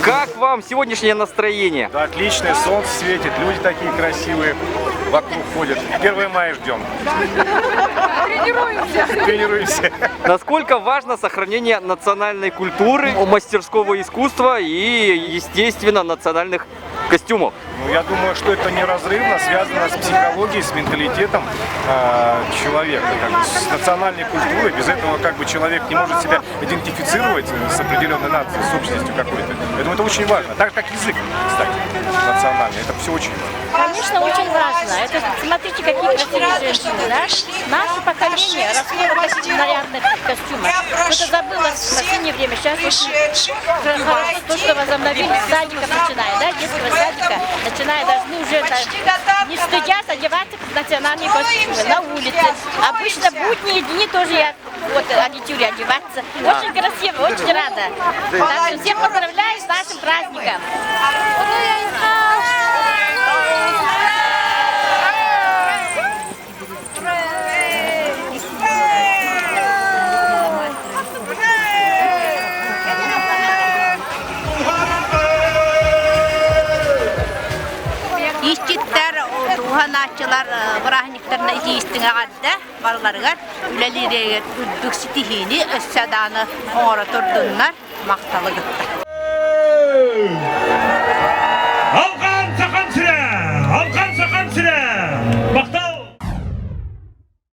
Как вам сегодняшнее настроение? Да, отличное, солнце светит, люди такие красивые вокруг ходят. 1 мая ждем. Тренируемся. Насколько важно сохранение национальной культуры, мастерского искусства и, естественно, национальных костюмов? Ну, я думаю, что это неразрывно связано с психологией, с менталитетом человека, с национальной культурой. Без этого человек не может себя идентифицировать с определенной нацией, с общностью какой-то. Я думаю, это очень важно. Так же, как язык, кстати, национальный. Это все очень важно. Конечно, очень важно. Это, смотрите, какие красивые женщины, да? Наше поколение росло в таких нарядных костюмах. Кто-то забыло в последнее время. Сейчас очень хорошо то, что возобновили с садика, начиная, да, детского садика, начиная, должны уже не стыдясь одеваться в национальные костюмы на улице. Обычно будние дни тоже я агитирую одеваться. Очень красиво, очень рада. Так что всем поздравляю с нашим праздником. Туганатчылар браһниктарына идистиңе гадда балларга үлелерге үдүкситихини өссаданы оңора турдуннар макталы гытта.